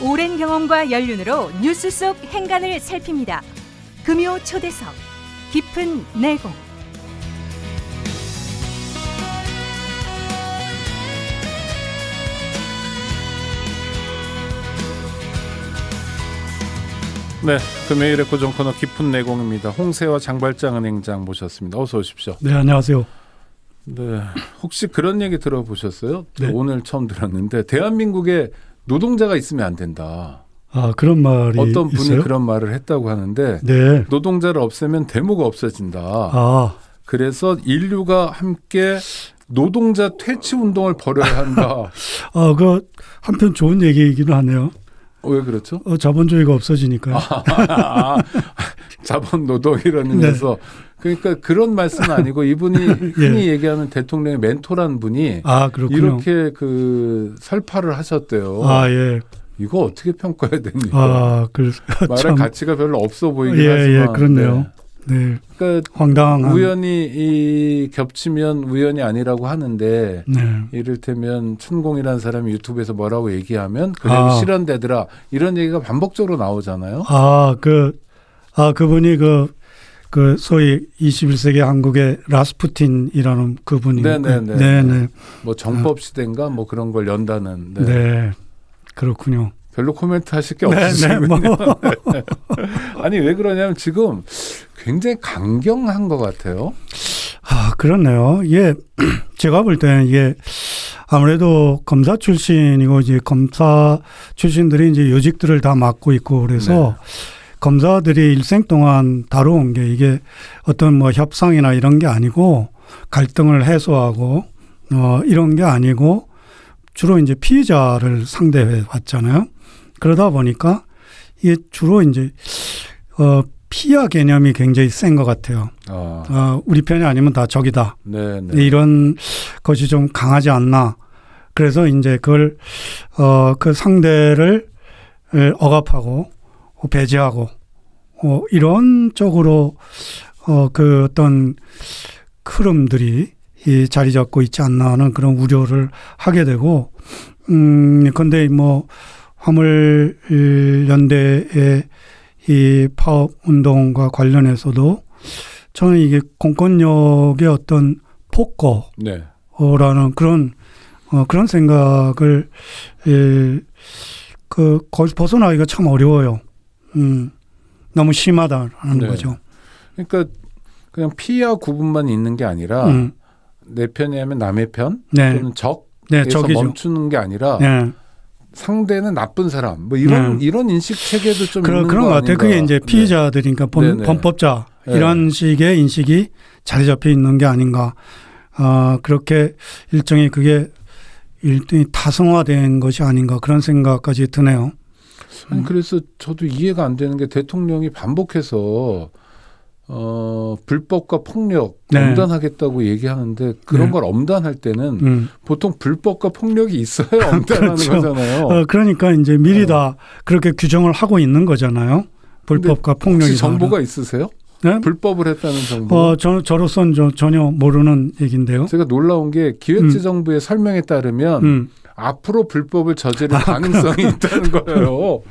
오랜 경험과 연륜으로 뉴스 속 행간을 살핍니다. 금요 초대석, 깊은 내공. 네, 금요일의 고정 코너 깊은 내공입니다. 홍세화 장발장 은행장 모셨습니다. 어서 오십시오. 네, 안녕하세요. 네, 혹시 그런 얘기 들어보셨어요? 네. 오늘 처음 들었는데 대한민국에 노동자가 있으면 안 된다. 아, 그런 말이 어떤 분이 있어요? 그런 말을 했다고 하는데 네. 노동자를 없애면 데모가 없어진다. 아, 그래서 인류가 함께 노동자 퇴치 운동을 벌여야 한다. 그 한편 좋은 얘기이기는 하네요. 왜 그렇죠? 자본주의가 없어지니까요. 자본 노동 이런 의미에서 그러니까 그런 말씀은 아니고 이분이 흔히 얘기하는 대통령의 멘토라는 분이 그렇군요. 이렇게 그 설파를 하셨대요. 예. 이거 어떻게 평가해야 됩니까? 말할 참. 가치가 별로 없어 보이긴 예, 하지만. 예, 그렇네요. 네. 그러니까 황당한. 우연히 겹치면 우연이 아니라고 하는데 네. 이를테면 천공이라는 사람이 유튜브에서 뭐라고 얘기하면 그게 실현되더라 이런 얘기가 반복적으로 나오잖아요. 그분이 그 소위 21세기 한국의 라스푸틴이라는 그분이. 네네. 뭐 정법 시대인가 뭐 그런 걸 연다는. 네. 그렇군요. 별로 코멘트 하실 게 없으시군요. 아니 왜 그러냐면 지금 굉장히 강경한 것 같아요. 그렇네요. 제가 볼 때는 이게 아무래도 검사 출신이고 이제 검사 출신들이 이제 요직들을 다 맡고 있고 그래서 검사들이 일생 동안 다뤄온 게 이게 어떤 뭐 협상이나 이런 게 아니고 갈등을 해소하고 이런 게 아니고 주로 이제 피해자를 상대해 왔잖아요. 그러다 보니까 이게 주로 이제 피하 개념이 굉장히 센 것 같아요. 우리 편이 아니면 다 적이다. 이런 것이 좀 강하지 않나. 그래서 이제 그걸 그 상대를 억압하고 배제하고 이런 쪽으로 그 어떤 흐름들이 자리 잡고 있지 않나 하는 그런 우려를 하게 되고, 근데 뭐 화물연대의 이 파업 운동과 관련해서도 저는 이게 공권력의 어떤 폭거라는 그런 생각을 거기서 벗어나기가 참 어려워요. 너무 심하다는 거죠. 그러니까 그냥 피와 구분만 있는 게 아니라 내 편이 하면 남의 편 또는 적에서 멈추는 게 아니라 상대는 나쁜 사람 뭐 이런 인식 체계도 좀 있는 그런 것 같아요. 그게 이제 피의자들이니까 범법자 이런 식의 인식이 자리 잡혀 있는 게 아닌가. 그렇게 일종의 그게 일종의 타성화된 것이 아닌가 그런 생각까지 드네요. 아니, 그래서 저도 이해가 안 되는 게 대통령이 반복해서 불법과 폭력 엄단하겠다고 얘기하는데 그런 걸 엄단할 때는 보통 불법과 폭력이 있어야 엄단하는 거잖아요. 그러니까 이제 미리 다 그렇게 규정을 하고 있는 거잖아요. 불법과 폭력이. 혹시 정보가 있으세요? 네? 불법을 했다는 정보? 저로서는 전혀 모르는 얘기인데요. 제가 놀라운 게 기획재정부의 설명에 따르면 앞으로 불법을 저지를 가능성이 있다는 거예요.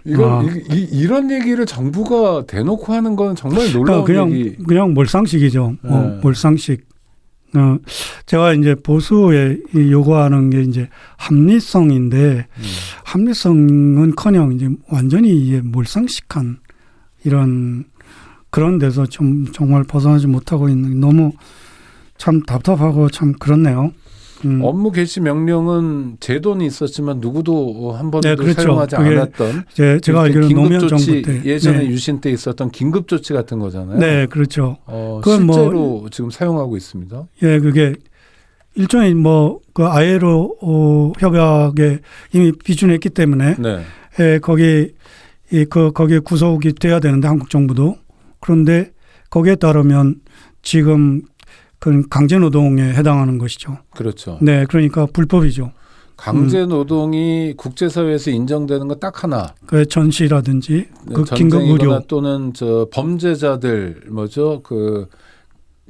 이런 얘기를 정부가 대놓고 하는 건 정말 놀라운 얘기. 그냥 몰상식이죠. 몰상식. 제가 이제 보수에 요구하는 게 이제 합리성인데 합리성은커녕 이제 완전히 몰상식한 그런 데서 정말 벗어나지 못하고 있는 너무 참 답답하고 참 그렇네요. 업무 개시 명령은 제도는 있었지만 누구도 한 번도 그렇죠. 사용하지 않았던 제가 알기로는 노무현 정부 때 예전에 유신 때 있었던 긴급 조치 같은 거잖아요. 네, 그렇죠. 실제로 지금 사용하고 있습니다. 그게 일종의 그 ILO 협약에 이미 비준했기 때문에 거기에 구속이 돼야 되는데 한국 정부도 그런데 거기에 따르면 지금 그 강제노동에 해당하는 것이죠. 그렇죠. 네, 그러니까 불법이죠. 강제노동이 국제사회에서 인정되는 거 딱 하나. 그 전시라든지 그 긴급 의료 또는 범죄자들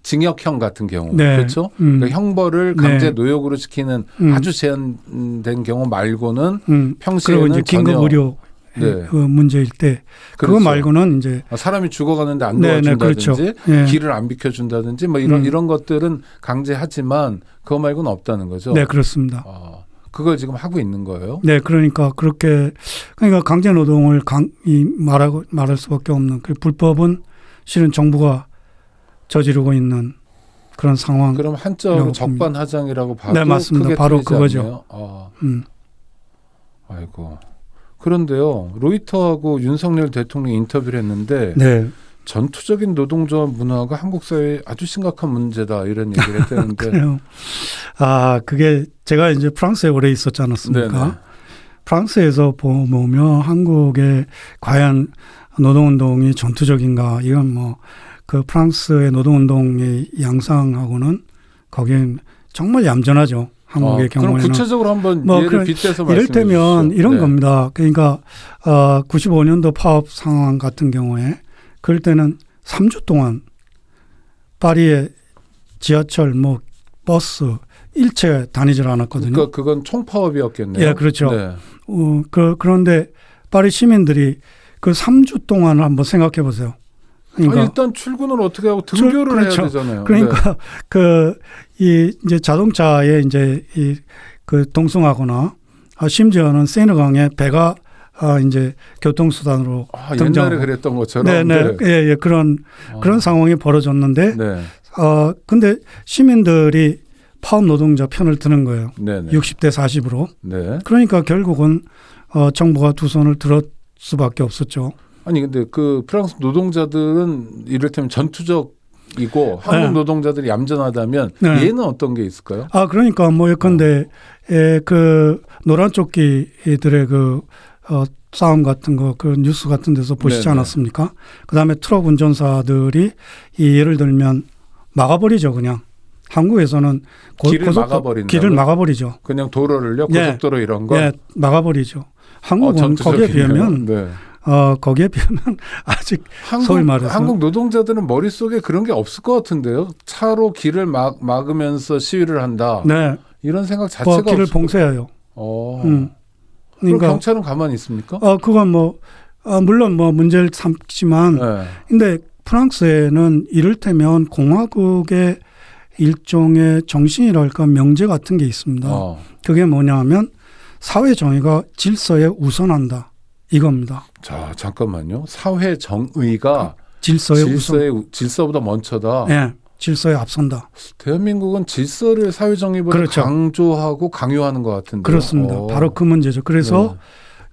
징역형 같은 경우 네. 그렇죠? 그러니까 형벌을 강제 네. 노역으로 시키는 아주 제한된 경우 말고는 그리고 평시에는 이제 긴급 전혀 의료 네. 그 문제일 때 그거 그렇죠. 말고는 이제 사람이 죽어가는데 안 네, 도와준다든지 네, 그렇죠. 네. 길을 안 비켜준다든지 뭐 이런 것들은 강제하지만 그거 말고는 없다는 거죠. 네, 그렇습니다. 그걸 지금 하고 있는 거예요. 네, 그러니까 그러니까 강제 노동을 말할 수밖에 없는 그 불법은 실은 정부가 저지르고 있는 그런 상황. 그럼 한자로 적반하장이라고 봐도 네, 맞습니다. 크게 바로 틀리지 그거죠. 아이고. 그런데요, 로이터하고 윤석열 대통령이 인터뷰를 했는데 네. 전투적인 노동조합 문화가 한국 사회에 아주 심각한 문제다 이런 얘기를 했다는데. 그래요. 그게 제가 이제 프랑스에 오래 있었지 않았습니까? 네네. 프랑스에서 보면 한국의 과연 노동운동이 전투적인가? 이건 뭐 그 프랑스의 노동운동의 양상하고는 거기엔 정말 얌전하죠. 한국의 경우에는. 그럼 구체적으로 한번 예를 빗대서 말씀해 이를테면 주시죠. 이런 네. 겁니다. 그러니까 95년도 파업 상황 같은 경우에 그럴 때는 3주 동안 파리의 지하철, 뭐 버스 일체 다니질 않았거든요. 그러니까 그건 총파업이었겠네요. 예, 그렇죠. 네. 그런데 파리 시민들이 그 3주 동안을 한번 생각해 보세요. 그러니까 일단 출근을 어떻게 하고 등교를 그렇죠. 해야 되잖아요. 그러니까 이제 자동차에 이제 그 동승하거나 심지어는 세느강에 배가 이제 교통수단으로 등장하고. 옛날에 그랬던 것처럼. 네. 예, 그런 상황이 벌어졌는데, 네. 근데 시민들이 파업 노동자 편을 드는 거예요. 네네. 60대 40으로. 네. 그러니까 결국은 정부가 두 손을 들었 수밖에 없었죠. 아니 근데 그 프랑스 노동자들은 이를테면 전투적이고 한국 네. 노동자들이 얌전하다면 네. 얘는 어떤 게 있을까요? 그러니까 뭐 예컨대 그 노란 조끼들의 그 싸움 같은 거 그 뉴스 같은 데서 보시지 네네. 않았습니까? 그다음에 트럭 운전사들이 예를 들면 막아버리죠, 그냥. 한국에서는 길을 막아버리죠. 그냥 도로를요, 고속도로 이런 거. 네, 막아버리죠. 한국은 거기에 비하면 네. 거기에 비하면 아직 소위 말해서 한국 노동자들은 머릿속에 그런 게 없을 것 같은데요. 차로 길을 막으면서 시위를 한다. 네. 이런 생각 자체가 길을 봉쇄해요. 그럼 그러니까 경찰은 가만히 있습니까? 그건 물론 문제를 삼지만 네. 근데 프랑스에는 이를테면 공화국의 일종의 정신이랄까 명제 같은 게 있습니다. 그게 뭐냐면 사회 정의가 질서에 우선한다. 이겁니다. 자, 잠깐만요. 사회 정의가 질서보다 먼저다. 네, 질서에 앞선다. 대한민국은 질서를 사회 정의보다 그렇죠. 강조하고 강요하는 것 같은데. 그렇습니다. 바로 그 문제죠. 그래서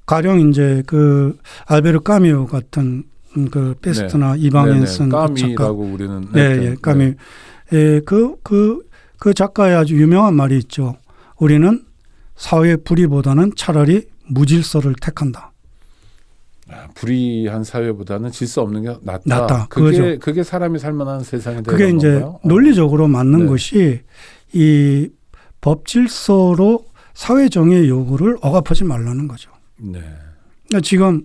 가령 이제 그 알베르 까뮤 같은 그 페스트나 이방인 쓴 까미라고 우리는 까뮤. 그 작가의 아주 유명한 말이 있죠. 우리는 사회 불의보다는 차라리 무질서를 택한다. 불의한 사회보다는 질서 없는 게 낫다. 그게 사람이 살만한 세상이 되는 건가요? 그게 이제 논리적으로 맞는 것이 이 법 질서로 사회 정의의 요구를 억압하지 말라는 거죠. 네. 그러니까 지금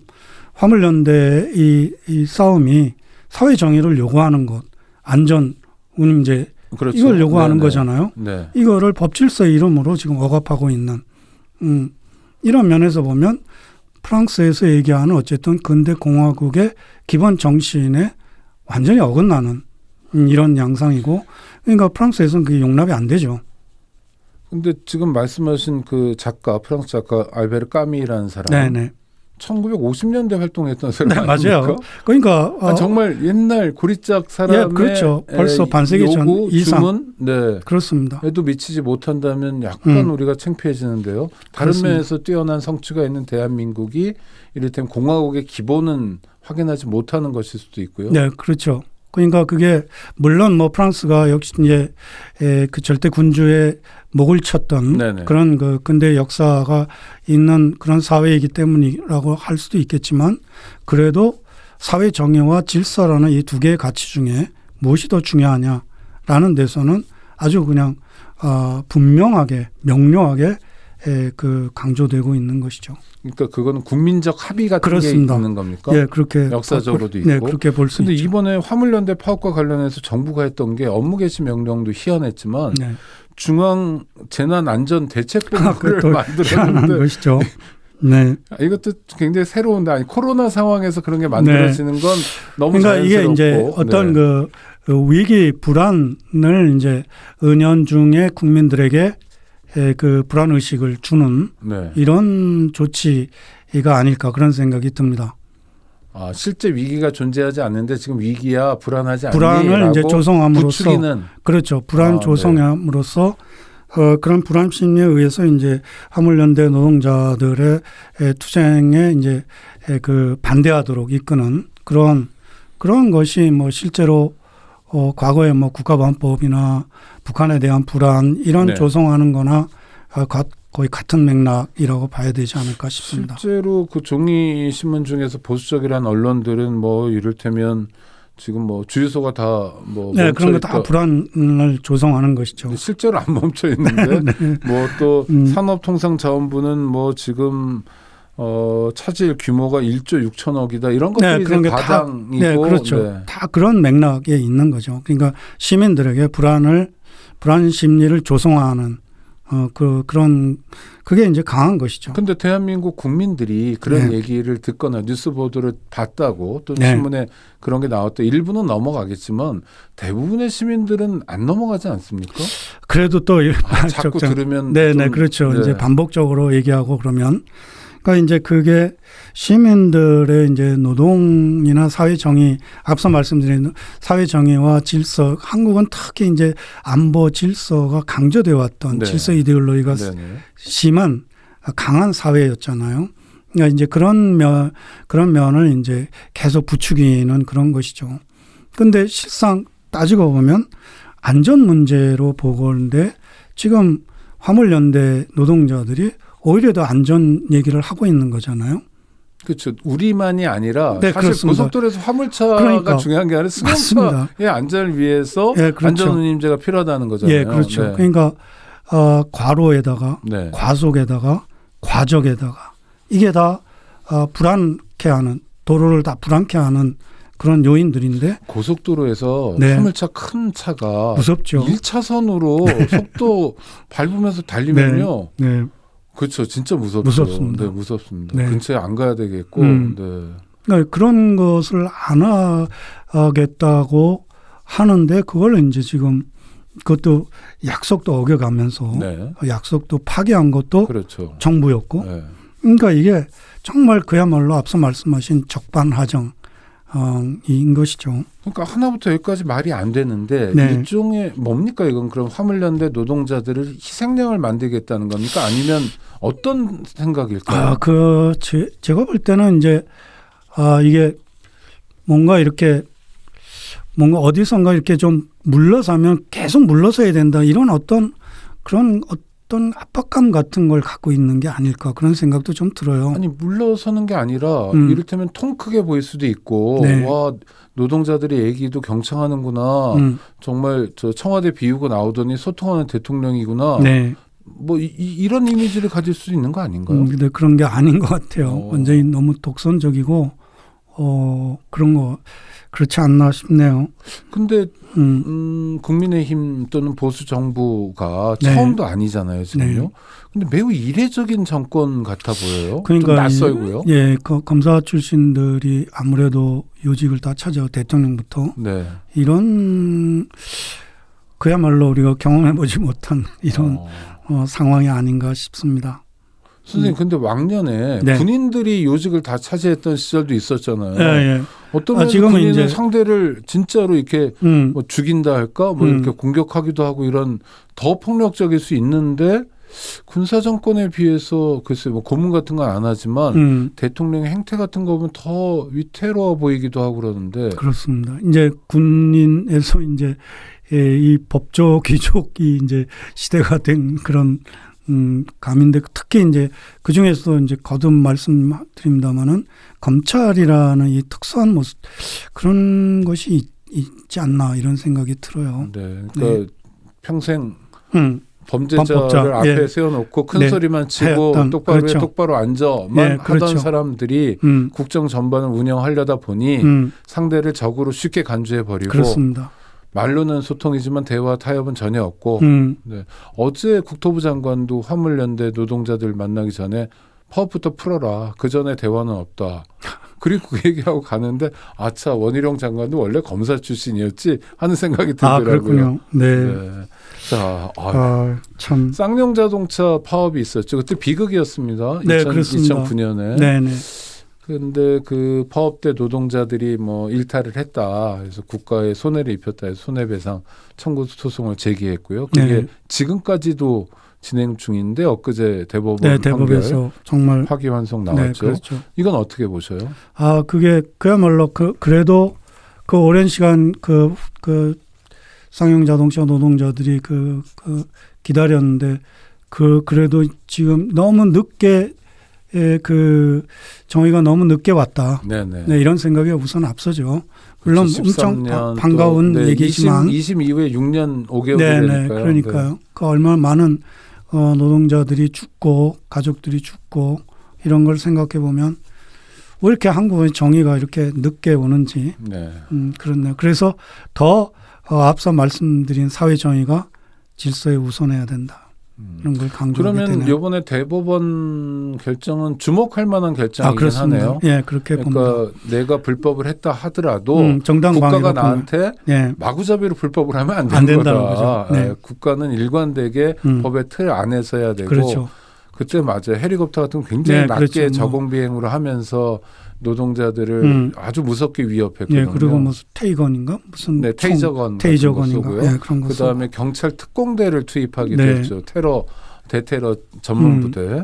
화물연대 이 싸움이 사회 정의를 요구하는 것, 안전, 운임제 그렇죠. 이걸 요구하는 거잖아요. 네. 이거를 법 질서의 이름으로 지금 억압하고 있는 이런 면에서 보면 프랑스에서 얘기하는 어쨌든 근대 공화국의 기본 정신에 완전히 어긋나는 이런 양상이고, 그러니까 프랑스에서는 그게 용납이 안 되죠. 근데 지금 말씀하신 그 작가, 프랑스 작가 알베르 까미라는 사람, 네네. 1950년대 활동했던 사람 네, 맞아요. 그러니까 정말 옛날 고리짝 사람의 그렇죠. 벌써 반세기 전 이상 주문, 네, 그렇습니다. 에도 미치지 못한다면 약간 우리가 창피해지는데요. 다른 그렇습니다. 면에서 뛰어난 성취가 있는 대한민국이 이를테면 공화국의 기본은 확인하지 못하는 것일 수도 있고요. 네, 그렇죠. 그러니까 그게 물론 프랑스가 역시 이제 그 절대 군주의 목을 쳤던 네네. 그런 그 근대 역사가 있는 그런 사회이기 때문이라고 할 수도 있겠지만, 그래도 사회 정의와 질서라는 이 두 개의 가치 중에 무엇이 더 중요하냐라는 데서는 아주 그냥 분명하게 명료하게 그 강조되고 있는 것이죠. 그러니까 그거는 국민적 합의 같은 그렇습니다. 게 있는 겁니까? 예, 그렇게 역사적으로도 있고. 네, 그렇게 볼 수 근데 있죠. 이번에 화물연대 파업과 관련해서 정부가 했던 게 업무 개시 명령도 희한했지만 네. 중앙 재난안전대책본부를 희한한 만들었는데 것이죠. 네. 이것도 굉장히 새로운데 아니 코로나 상황에서 그런 게 만들어지는 건 너무 그러니까 자연스럽고 이게 이제 어떤 그 위기 불안을 이제 은연중에 국민들에게 그 불안 의식을 주는 네. 이런 조치가 아닐까 그런 생각이 듭니다. 아, 실제 위기가 존재하지 않는데 지금 위기야 불안하지 않니? 불안을 이제 조성함으로써 부추기는. 그렇죠. 불안 조성함으로써 그런 불안 심리에 의해서 이제 화물연대 노동자들의 투쟁에 이제 그 반대하도록 이끄는 그런 것이 뭐 실제로 과거에 뭐 국가보안법이나 북한에 대한 불안 이런 네. 조성하는 거나 거의 같은 맥락이라고 봐야 되지 않을까 싶습니다. 실제로 그 종이 신문 중에서 보수적이라는 언론들은 뭐 이를테면 지금 뭐 주유소가 다 뭐 네, 그런 거 다 불안을 조성하는 것이죠. 실제로 안 멈춰 있는데 네. 뭐 또 산업통상자원부는 뭐 지금 차질 규모가 1조 6천억이다 이런 것들이 네, 그런 게 과장이고 네, 그렇죠. 네. 다 그런 맥락에 있는 거죠. 그러니까 시민들에게 불안 심리를 조성하는 그런 그게 이제 강한 것이죠. 근데 대한민국 국민들이 그런 네. 얘기를 듣거나 뉴스 보도를 봤다고 또 네. 신문에 그런 게 나왔다. 일부는 넘어가겠지만 대부분의 시민들은 안 넘어가지 않습니까? 그래도 또 자꾸 들으면 네네 좀, 그렇죠. 네. 이제 반복적으로 얘기하고 그러면 그러니까 이제 그게 시민들의 이제 노동이나 사회 정의 앞서 말씀드린 사회 정의와 질서 한국은 특히 이제 안보 질서가 강조되어 왔던 네. 질서 이데올로기가 네네. 심한 강한 사회였잖아요. 그러니까 이제 그런 면을 이제 계속 부추기는 그런 것이죠. 근데 실상 따지고 보면 안전 문제로 보건데 지금 화물연대 노동자들이 오히려 더 안전 얘기를 하고 있는 거잖아요. 그렇죠. 우리만이 아니라 네, 사실 그렇습니다. 고속도로에서 화물차가 그러니까. 중요한 게 아니라 승용차의 안전을 위해서 네, 그렇죠. 안전운임제가 필요하다는 거잖아요. 예, 그렇죠. 네. 그러니까 과로에다가 네. 과속에다가 과적에다가 이게 다 불안케 하는 도로를 다 불안케 하는 그런 요인들인데 고속도로에서 네. 화물차 큰 차가 무섭죠. 1차선으로 속도 밟으면서 달리면요. 네. 그렇죠. 진짜 무섭죠. 무섭습니다. 네, 무섭습니다. 네. 근처에 안 가야 되겠고. 네. 그러니까 그런 것을 안 하겠다고 하는데 그걸 이제 지금 그것도 약속도 어겨가면서 네. 약속도 파기한 것도 그렇죠. 정부였고 네. 그러니까 이게 정말 그야말로 앞서 말씀하신 적반하정인 것이죠. 그러니까 하나부터 여기까지 말이 안 되는데 네. 일종의 뭡니까 이건 그럼 화물연대 노동자들을 희생양을 만들겠다는 겁니까? 아니면 어떤 생각일까요? 제가 볼 때는 이제 이게 뭔가 어디선가 이렇게 좀 물러서면 계속 물러서야 된다 이런 그런 어떤 압박감 같은 걸 갖고 있는 게 아닐까 그런 생각도 좀 들어요. 아니 물러서는 게 아니라 이를테면 통 크게 보일 수도 있고 네. 와 노동자들의 얘기도 경청하는구나. 정말 저 청와대 비우고 나오더니 소통하는 대통령이구나. 네. 뭐 이런 이미지를 가질 수 있는 거 아닌가요? 근데 그런 게 아닌 것 같아요. 완전히 너무 독선적이고 그런 거 그렇지 않나 싶네요. 근데 국민의힘 또는 보수 정부가 네. 처음도 아니잖아요, 지금요. 네. 근데 매우 이례적인 정권 같아 보여요. 그러니까 좀 낯설고요. 예, 검사 출신들이 아무래도 요직을 다 차지하고 대통령부터 네. 이런 그야말로 우리가 경험해보지 못한 이런 상황이 아닌가 싶습니다. 선생님, 근데 왕년에 네. 군인들이 요직을 다 차지했던 시절도 있었잖아요. 예, 예. 어떤 면에서 지금은 군인은 이제 상대를 진짜로 이렇게 뭐 죽인다 할까, 뭐 이렇게 공격하기도 하고 이런 더 폭력적일 수 있는데 군사 정권에 비해서 글쎄 뭐 고문 같은 건 안 하지만 대통령의 행태 같은 거 보면 더 위태로워 보이기도 하고 그러는데. 그렇습니다. 이제 군인에서 이제 이 법조 귀족이 이제 시대가 된 그런 감인데 특히 이제 그 중에서도 이제 거듭 말씀드립니다만은 검찰이라는 이 특수한 모습 그런 것이 있지 않나 이런 생각이 들어요. 네, 그러니까 네. 평생 범죄자를 앞에 세워놓고 큰 소리만 치고 똑바로 앉아만 하던 사람들이 국정 전반을 운영하려다 보니 상대를 적으로 쉽게 간주해버리고 그렇습니다. 말로는 소통이지만 대화 타협은 전혀 없고 네. 어제 국토부 장관도 화물연대 노동자들 만나기 전에 파업부터 풀어라. 그 전에 대화는 없다. 그리고 그 얘기하고 가는데 아차 원희룡 장관도 원래 검사 출신이었지 하는 생각이 들더라고요. 그렇군요. 네. 네. 자, 참 쌍용자동차 파업이 있었죠. 그때 비극이었습니다. 네, 그렇습니다. 2009년에. 네네. 그런데 그 파업 때 노동자들이 뭐 일탈을 했다. 그래서 국가에 손해를 입혔다 해서 손해배상 청구 소송을 제기했고요. 그게 지금까지도 진행 중인데 엊그제 대법원 대법에서 정말 파기환송 나왔죠. 네, 그렇죠. 이건 어떻게 보셔요? 그게 그야말로 그래도 그 오랜 시간 그 쌍용자동차 노동자들이 기다렸는데 그래도 지금 너무 늦게 그 정의가 너무 늦게 왔다. 네네. 네, 이런 생각이 우선 앞서죠. 물론 엄청 반가운 얘기지만 20 이후에 6년 5개월이 네네, 되니까요. 그러니까요. 네. 그 얼마나 많은 노동자들이 죽고 가족들이 죽고 이런 걸 생각해 보면 왜 이렇게 한국의 정의가 이렇게 늦게 오는지 그렇네요. 그래서 더 앞서 말씀드린 사회 정의가 질서에 우선해야 된다. 이런 걸 강조하게 되네요. 그러면 이번에 대법원 결정은 주목할 만한 결정이긴 하네요. 예, 그렇게 그러니까 봅니다. 내가 불법을 했다 하더라도 국가가 나한테 마구잡이로 불법을 하면 안 되는 거다. 네. 국가는 일관되게 법의 틀 안에서 해야 되고 그렇죠. 그때 맞아요. 헬리콥터 같은 거 굉장히 낮게 그렇죠. 저공 비행으로 하면서 노동자들을 아주 무섭게 위협했거든요. 그리고 무슨 테이건인가 무슨 테이저건인가 그런 거 그다음에 경찰 특공대를 투입하기도 했죠. 대테러 전문 부대.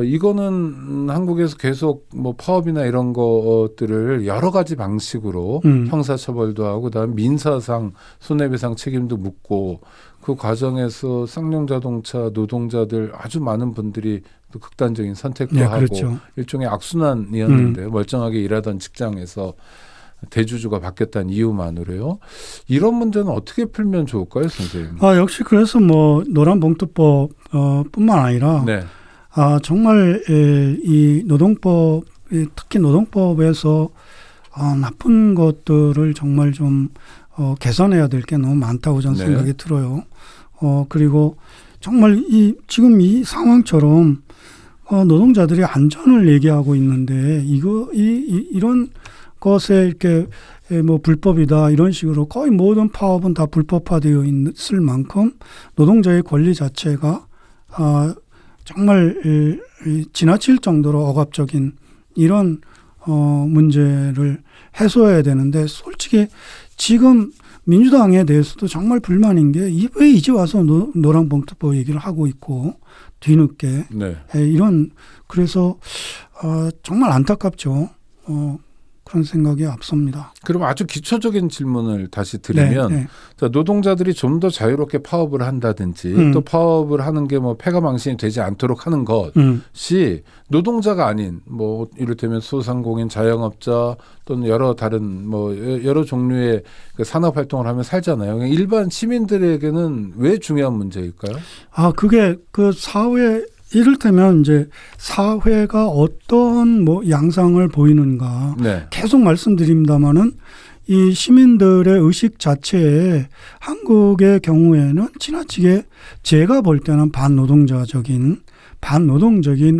이거는 한국에서 계속 뭐 파업이나 이런 것들을 여러 가지 방식으로 형사처벌도 하고 그다음에 민사상 손해배상 책임도 묻고 그 과정에서 쌍용자동차 노동자들 아주 많은 분들이 또 극단적인 선택도 하고 그렇죠. 일종의 악순환이었는데 멀쩡하게 일하던 직장에서 대주주가 바뀌었다는 이유만으로요. 이런 문제는 어떻게 풀면 좋을까요, 선생님? 역시 그래서 뭐 노란봉투법 뿐만 아니라 정말 이 노동법 특히 노동법에서 나쁜 것들을 정말 좀 개선해야 될 게 너무 많다고 저는 생각이 들어요. 그리고 정말 지금 이 상황처럼 노동자들이 안전을 얘기하고 있는데 이런 것에 이렇게 뭐 불법이다 이런 식으로 거의 모든 파업은 다 불법화되어 있을 만큼 노동자의 권리 자체가 정말 지나칠 정도로 억압적인 이런 문제를 해소해야 되는데 솔직히 지금 민주당에 대해서도 정말 불만인 게 왜 이제 와서 노란봉투법 얘기를 하고 있고 뒤늦게 이런 그래서 정말 안타깝죠. 그런 생각이 앞섭니다. 그럼 아주 기초적인 질문을 다시 드리면 노동자들이 좀 더 자유롭게 파업을 한다든지 또 파업을 하는 게 뭐 폐가망신이 되지 않도록 하는 것이 노동자가 아닌 뭐 이를테면 소상공인 자영업자 또는 여러 다른 뭐 여러 종류의 그 산업 활동을 하면 살잖아요. 일반 시민들에게는 왜 중요한 문제일까요? 그게 그 사회 이를테면 이제 사회가 어떤 뭐 양상을 보이는가 계속 말씀드립니다마는 이 시민들의 의식 자체에 한국의 경우에는 지나치게 제가 볼 때는 반노동적인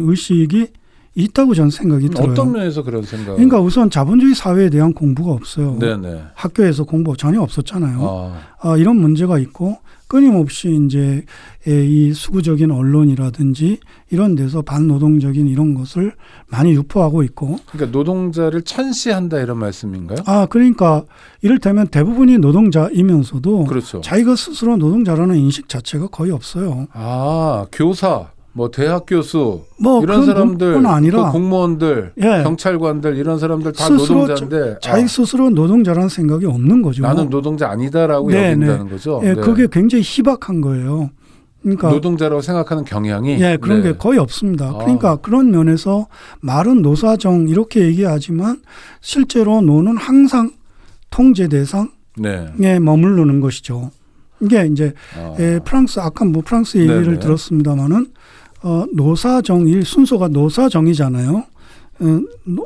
의식이 있다고 저는 생각이 들어요. 어떤 면에서 그런 생각? 그러니까 우선 자본주의 사회에 대한 공부가 없어요. 네네. 학교에서 공부 전혀 없었잖아요. 이런 문제가 있고 끊임없이 이제 이 수구적인 언론이라든지 이런 데서 반노동적인 이런 것을 많이 유포하고 있고. 그러니까 노동자를 천시한다 이런 말씀인가요? 그러니까 이를테면 대부분이 노동자이면서도 자기가 스스로 노동자라는 인식 자체가 거의 없어요. 교사. 뭐 대학 교수 뭐 이런 사람들 아니라 공무원들 경찰관들 이런 사람들 다 노동자인데 자기 스스로 노동자라는 생각이 없는 거죠. 나는 노동자 아니다라고 여긴다는 거죠. 그게 굉장히 희박한 거예요. 그러니까 노동자라고 생각하는 경향이 그런 게 거의 없습니다. 그러니까 그런 면에서 말은 노사정 이렇게 얘기하지만 실제로 노는 항상 통제 대상에 머무르는 것이죠. 이게 이제 프랑스 아까 뭐 프랑스 얘기를 네네. 들었습니다마는 노사정일 순서가 노사정이잖아요.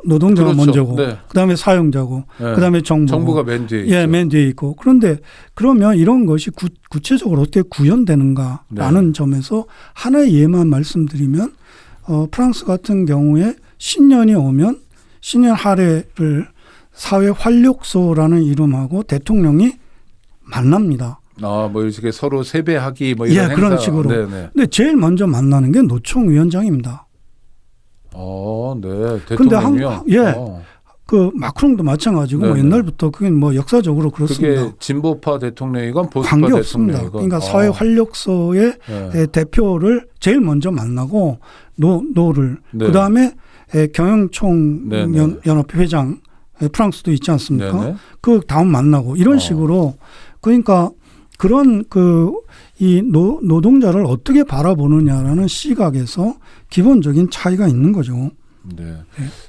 노동자가 그렇죠. 먼저고 네. 그다음에 사용자고 네. 그다음에 정부가 맨 뒤에 예, 있죠. 맨 뒤에 있고. 그런데 그러면 이런 것이 구체적으로 어떻게 구현되는가라는 네. 점에서 하나의 예만 말씀드리면 프랑스 같은 경우에 신년이 오면 신년 할애를 사회 활력소라는 이름하고 대통령이 만납니다. 뭐 이렇게 서로 세배하기 뭐 이런 예, 행사. 그런 식으로. 네네. 근데 제일 먼저 만나는 게 노총위원장입니다. 네. 근데 대통령이요. 그 마크롱도 마찬가지고 뭐 네네. 옛날부터 그게 뭐 역사적으로 그렇습니다. 그게 진보파 대통령이건 보수파 관계 없습니다. 대통령이건. 그러니까 사회 활력소의 네. 대표를 제일 먼저 만나고 노를 네. 그다음에 경영총 네네. 연합회 회장 프랑스도 있지 않습니까? 네네. 그 다음 만나고 이런 식으로 그러니까 그런 이 노동자를 어떻게 바라보느냐라는 시각에서 기본적인 차이가 있는 거죠. 네.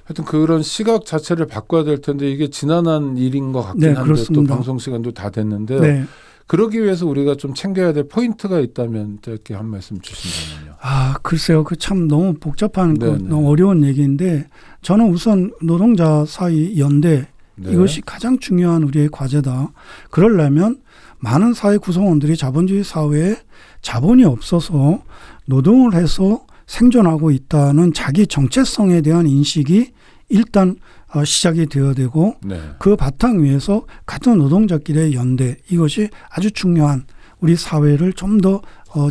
하여튼 그런 시각 자체를 바꿔야 될 텐데 이게 지난한 일인 것 같긴 한데 그렇습니다. 또 방송 시간도 다 됐는데요. 네. 그러기 위해서 우리가 좀 챙겨야 될 포인트가 있다면 이렇게 한 말씀 주신다면요. 글쎄요. 그 참 너무 복잡한 네네. 너무 어려운 얘기인데 저는 우선 노동자 사이 연대 네. 이것이 가장 중요한 우리의 과제다. 그러려면 많은 사회 구성원들이 자본주의 사회에 자본이 없어서 노동을 해서 생존하고 있다는 자기 정체성에 대한 인식이 일단 시작이 되어야 되고 네. 그 바탕 위에서 같은 노동자끼리의 연대 이것이 아주 중요한 우리 사회를 좀 더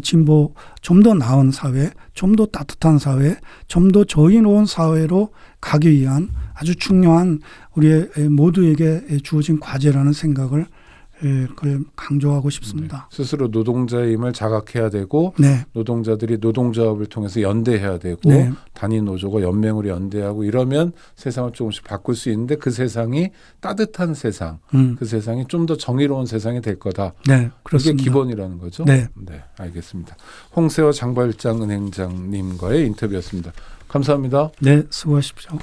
진보, 좀 더 나은 사회, 좀 더 따뜻한 사회, 좀 더 저인로운 사회로 가기 위한 아주 중요한 우리의 모두에게 주어진 과제라는 생각을 그걸 강조하고 싶습니다. 네. 스스로 노동자임을 자각해야 되고 네. 노동자들이 노동조합을 통해서 연대해야 되고 네. 단위 노조가 연맹으로 연대하고 이러면 세상을 조금씩 바꿀 수 있는데 그 세상이 따뜻한 세상, 그 세상이 좀 더 정의로운 세상이 될 거다. 네, 그렇습니다. 이게 기본이라는 거죠. 네. 네, 알겠습니다. 홍세화 장발장 은행장님과의 인터뷰였습니다. 감사합니다. 네, 수고하십시오.